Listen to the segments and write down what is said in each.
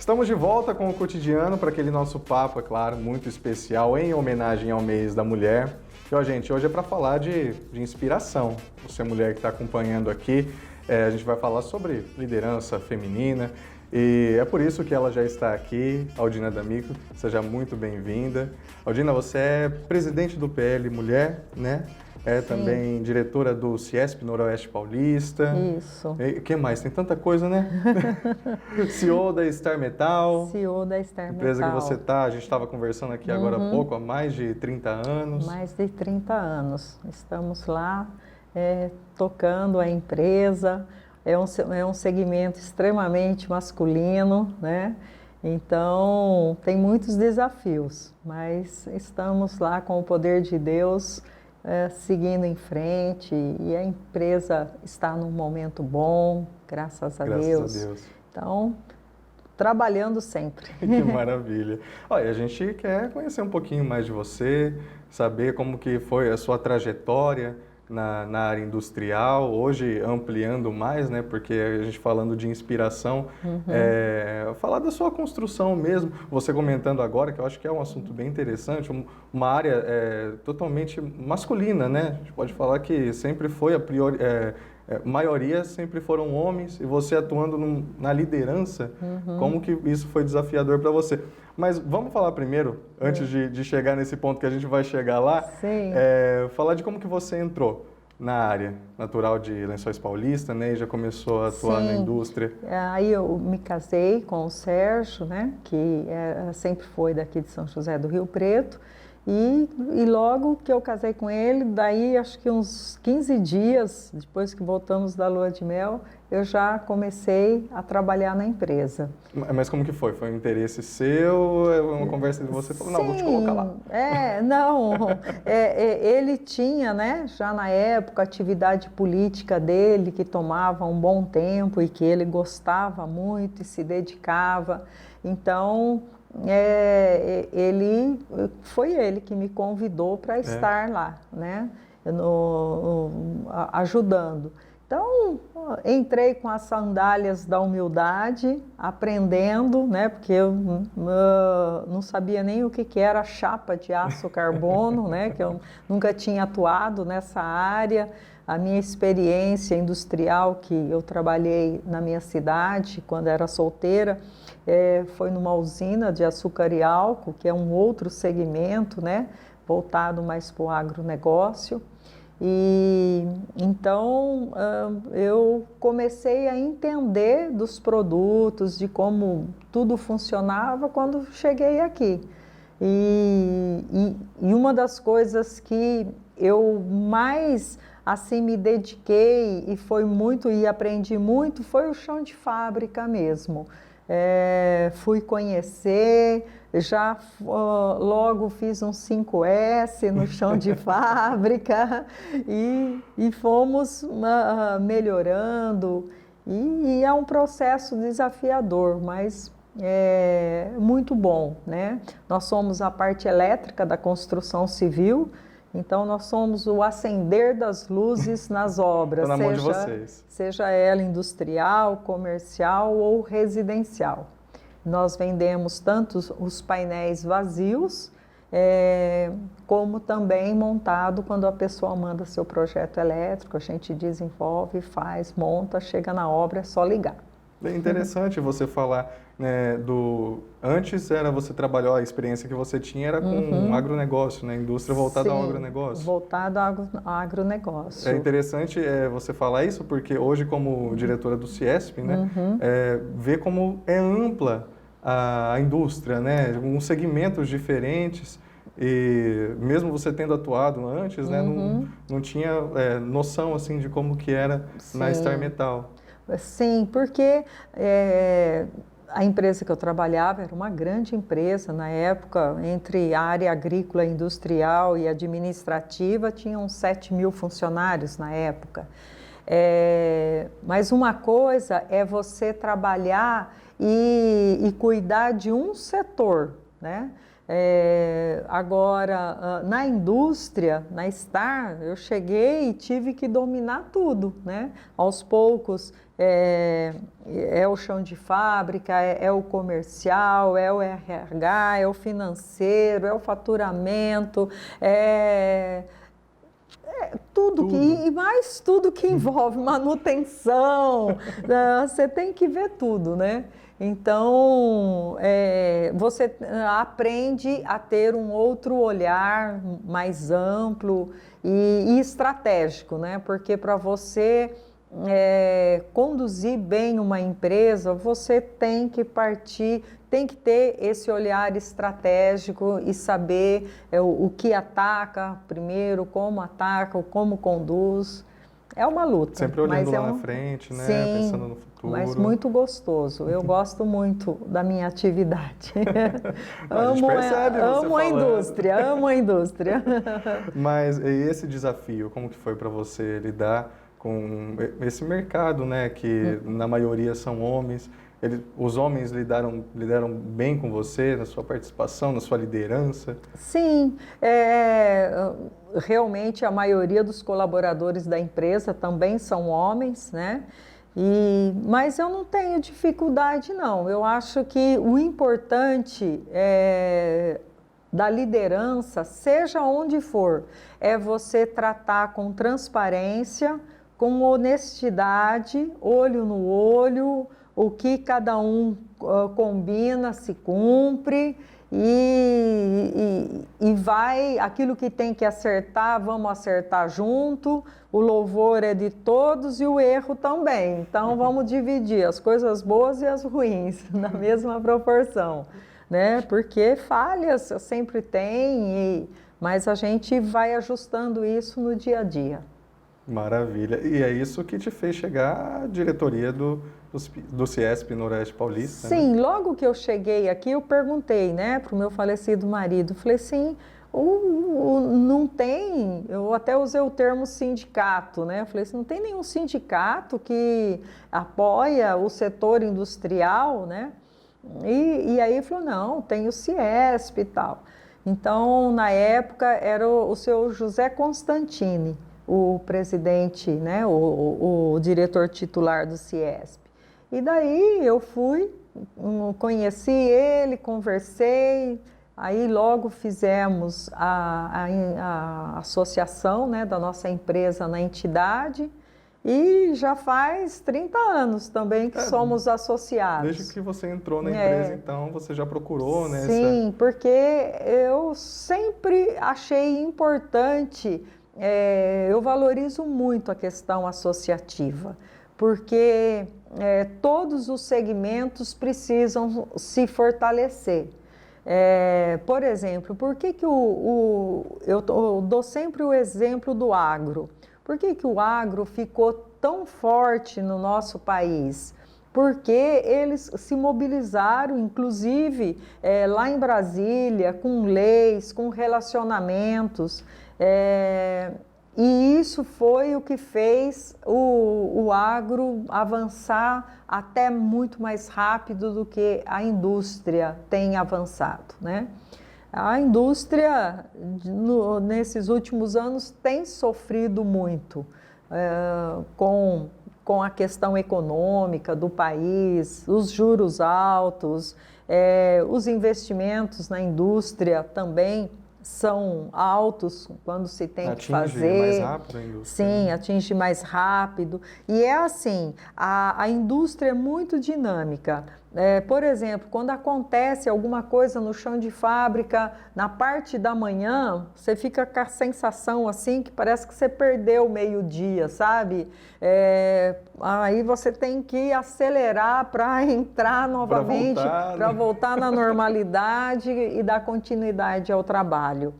Estamos de volta com o Cotidiano para aquele nosso papo, é claro, muito especial em homenagem ao mês da mulher. E, ó, gente, hoje é para falar de inspiração. Você, mulher que está acompanhando aqui, a gente vai falar sobre liderança feminina e é por isso que ela já está aqui, Aldina D'Amico. Seja muito bem-vinda. Aldina, você é presidente do PL Mulher, né? É Sim. Também diretora do Ciesp Noroeste Paulista. Isso. O que mais? Tem tanta coisa, né? CEO da Star Metal. CEO da Star Metal. Empresa que você está, a gente estava conversando aqui agora há pouco, há mais de 30 anos. Mais de 30 anos. Estamos lá tocando a empresa. É um segmento extremamente masculino, né? Então, tem muitos desafios, mas estamos lá com o poder de Deus, seguindo em frente, e a empresa está num momento bom, graças a Deus. Graças a Deus. Então, trabalhando sempre. Que maravilha. Olha, a gente quer conhecer um pouquinho mais de você, saber como que foi a sua trajetória na área industrial, hoje ampliando mais, né? Porque a gente falando de inspiração, falar da sua construção mesmo. Você comentando agora, que eu acho que é um assunto bem interessante, uma área totalmente masculina, né? A gente pode falar que sempre foi maioria sempre foram homens, e você atuando na liderança, como que isso foi desafiador para você? Mas vamos falar primeiro, antes de chegar nesse ponto que a gente vai chegar lá, falar de como que você entrou na área natural de Lençóis Paulista, né, e já começou a atuar na indústria. Aí eu me casei com o Sérgio, né, que sempre foi daqui de São José do Rio Preto, e logo que eu casei com ele, daí acho que uns 15 dias, depois que voltamos da lua de mel, eu já comecei a trabalhar na empresa. Mas como que foi? Foi um interesse seu? Uma conversa de você falou, não, vou te colocar lá. Ele tinha, né, já na época, a atividade política dele, que tomava um bom tempo e que ele gostava muito e se dedicava. Então, foi ele que me convidou para estar lá, né, ajudando. Então, entrei com as sandálias da humildade, aprendendo, né, porque eu não sabia nem o que era chapa de aço carbono, né, que eu nunca tinha atuado nessa área. A minha experiência industrial, que eu trabalhei na minha cidade, quando era solteira, foi numa usina de açúcar e álcool, que é um outro segmento, né, voltado mais para o agronegócio. E então eu comecei a entender dos produtos, de como tudo funcionava quando cheguei aqui. E uma das coisas que eu mais assim me dediquei e aprendi muito foi o chão de fábrica mesmo. Fui conhecer, já logo fiz um 5S no chão de fábrica e fomos melhorando, e é um processo desafiador, mas muito bom, né? Nós somos a parte elétrica da construção civil. Então, nós somos o acender das luzes nas obras, na mão de vocês. Seja ela industrial, comercial ou residencial. Nós vendemos tanto os painéis vazios, como também montado quando a pessoa manda seu projeto elétrico, a gente desenvolve, faz, monta, chega na obra, é só ligar. É interessante você falar, né, antes você trabalhou, a experiência que você tinha era com agronegócio, né, indústria voltada ao agronegócio. Voltada ao agronegócio. É interessante você falar isso, porque hoje, como diretora do Ciesp, né, ver como é ampla a indústria, né, com segmentos diferentes, e mesmo você tendo atuado antes, né, não tinha noção assim de como que era na Star Metal. Sim, porque a empresa que eu trabalhava era uma grande empresa na época, entre a área agrícola, industrial e administrativa, tinham 7.000 funcionários na época. Mas uma coisa é você trabalhar e cuidar de um setor, né? Agora, na indústria, na Star, eu cheguei e tive que dominar tudo, né? Aos poucos, é o chão de fábrica, é o comercial, é o RH, é o financeiro, é o faturamento, tudo e mais tudo que envolve manutenção, você tem que ver tudo, né? Então, você aprende a ter um outro olhar mais amplo e estratégico, né? Porque para você conduzir bem uma empresa, você tem que partir, tem que ter esse olhar estratégico e saber o que ataca primeiro, como conduz. É uma luta. Sempre olhando lá na frente, né? Sim, pensando no futuro. Mas muito gostoso. Eu gosto muito da minha atividade. A gente percebe amo a indústria, amo a indústria. Mas e esse desafio, como que foi para você lidar com esse mercado, né? Que na maioria são homens. Os homens lidaram bem com você, na sua participação, na sua liderança? Sim, realmente a maioria dos colaboradores da empresa também são homens, né? Mas eu não tenho dificuldade, não. Eu acho que o importante da liderança, seja onde for, é você tratar com transparência, com honestidade, olho no olho, o que cada um combina se cumpre e vai, aquilo que tem que acertar, vamos acertar junto, o louvor é de todos e o erro também, então vamos dividir as coisas boas e as ruins na mesma proporção, né? Porque falhas sempre tem, mas a gente vai ajustando isso no dia a dia. Maravilha. E é isso que te fez chegar à diretoria do CIESP Noroeste Paulista? Sim, né? Logo que eu cheguei aqui, eu perguntei, né, para o meu falecido marido, falei assim, não tem, eu até usei o termo sindicato, né, eu falei assim, não tem nenhum sindicato que apoia o setor industrial, né, e aí ele falou, não, tem o CIESP e tal. Então, na época, era o seu José Constantini, o presidente, né, o diretor titular do CIESP. E daí eu fui, conheci ele, conversei, aí logo fizemos a associação, né, da nossa empresa na entidade e já faz 30 anos também que somos associados. Desde que você entrou na empresa, então, você já procurou, né? Sim, porque eu sempre achei importante, eu valorizo muito a questão associativa, porque todos os segmentos precisam se fortalecer. Por exemplo, por que eu dou sempre o exemplo do agro? Por que o agro ficou tão forte no nosso país? Porque eles se mobilizaram, inclusive lá em Brasília, com leis, com relacionamentos, e isso foi o que fez o agro avançar até muito mais rápido do que a indústria tem avançado, né? A indústria, nesses últimos anos, tem sofrido muito com a questão econômica do país, os juros altos, os investimentos na indústria também são altos quando se tem que fazer. Atinge mais rápido a indústria. Sim, atinge mais rápido. E é assim, a indústria é muito dinâmica. Por exemplo, quando acontece alguma coisa no chão de fábrica, na parte da manhã, você fica com a sensação assim que parece que você perdeu o meio-dia, sabe? Aí você tem que acelerar para entrar novamente, para voltar na normalidade e dar continuidade ao trabalho.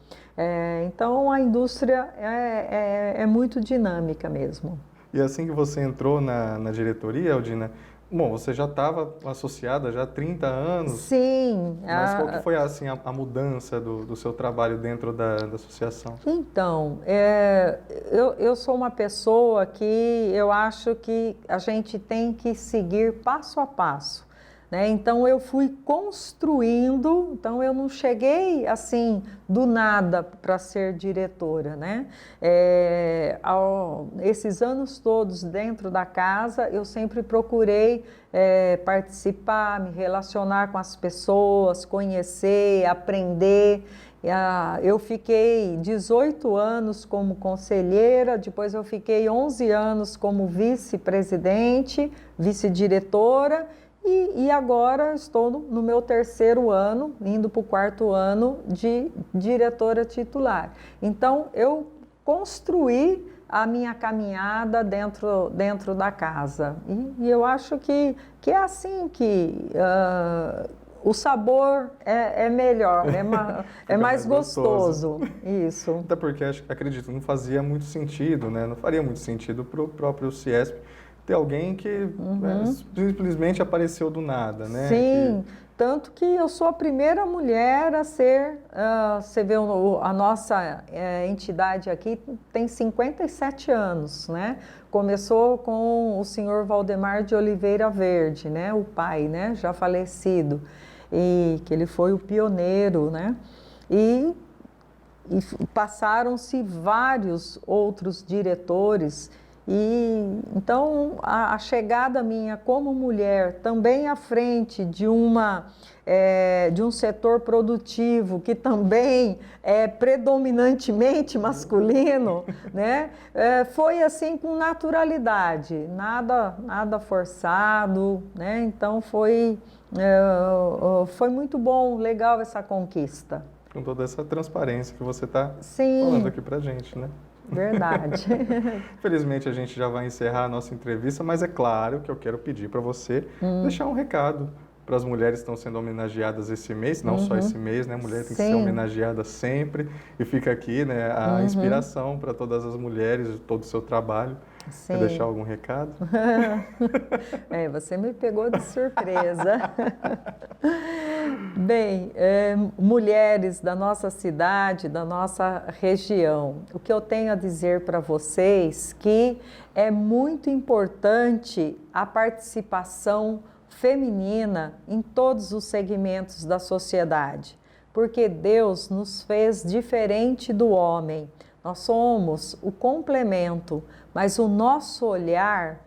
Então, a indústria é muito dinâmica mesmo. E assim que você entrou na diretoria, Aldina, bom, você já estava associada já há 30 anos. Sim. Mas qual que foi assim, a mudança do seu trabalho dentro da associação? Então, eu sou uma pessoa que eu acho que a gente tem que seguir passo a passo. né? Então eu fui construindo, então eu não cheguei assim do nada para ser diretora, né? Esses anos todos dentro da casa, eu sempre procurei participar, me relacionar com as pessoas, conhecer, aprender. Eu fiquei 18 anos como conselheira, depois eu fiquei 11 anos como vice-presidente, vice-diretora, e agora estou no meu terceiro ano, indo para o quarto ano de diretora titular. Então, eu construí a minha caminhada dentro da casa. E eu acho que é assim que o sabor é melhor, é mais gostoso. Isso. Até porque, acredito, não fazia muito sentido, né? Não faria muito sentido para o próprio CIESP ter alguém que simplesmente apareceu do nada, né? Sim, tanto que eu sou a primeira mulher a ser, você vê, a nossa entidade aqui tem 57 anos, né? Começou com o senhor Valdemar de Oliveira Verde, né? O pai, né? Já falecido, e que ele foi o pioneiro, né? E passaram-se vários outros diretores. E então a chegada minha como mulher também à frente de um setor produtivo que também é predominantemente masculino, né? Foi assim com naturalidade, nada forçado, né? Então foi muito bom, legal essa conquista. Com toda essa transparência que você está falando aqui pra gente, né? Verdade. Infelizmente a gente já vai encerrar a nossa entrevista, mas é claro que eu quero pedir para você deixar um recado para as mulheres que estão sendo homenageadas esse mês, não só esse mês, né? A mulher tem que ser homenageada sempre, e fica aqui, né, a inspiração para todas as mulheres, todo o seu trabalho. Quer deixar algum recado? Você me pegou de surpresa. Bem, mulheres da nossa cidade, da nossa região, o que eu tenho a dizer para vocês que é muito importante a participação feminina em todos os segmentos da sociedade, porque Deus nos fez diferente do homem. Nós somos o complemento, mas o nosso olhar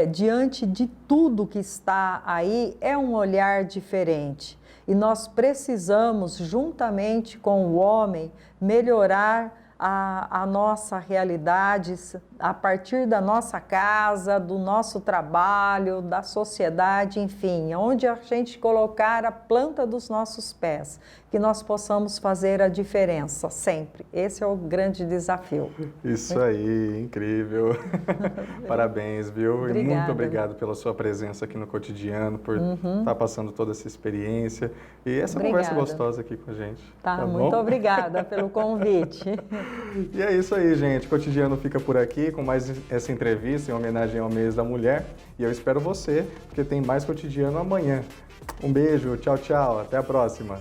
diante de tudo que está aí é um olhar diferente. E nós precisamos, juntamente com o homem, melhorar a nossa realidade a partir da nossa casa, do nosso trabalho, da sociedade, enfim, onde a gente colocar a planta dos nossos pés, que nós possamos fazer a diferença sempre. Esse é o grande desafio. Isso aí, incrível. Parabéns, viu? Obrigada. E muito obrigado pela sua presença aqui no Cotidiano, por estar passando toda essa experiência e essa conversa gostosa aqui com a gente. Tá muito obrigada pelo convite. E é isso aí, gente. O Cotidiano fica por aqui com mais essa entrevista em homenagem ao mês da mulher. E eu espero você, porque tem mais Cotidiano amanhã. Um beijo, tchau, tchau. Até a próxima.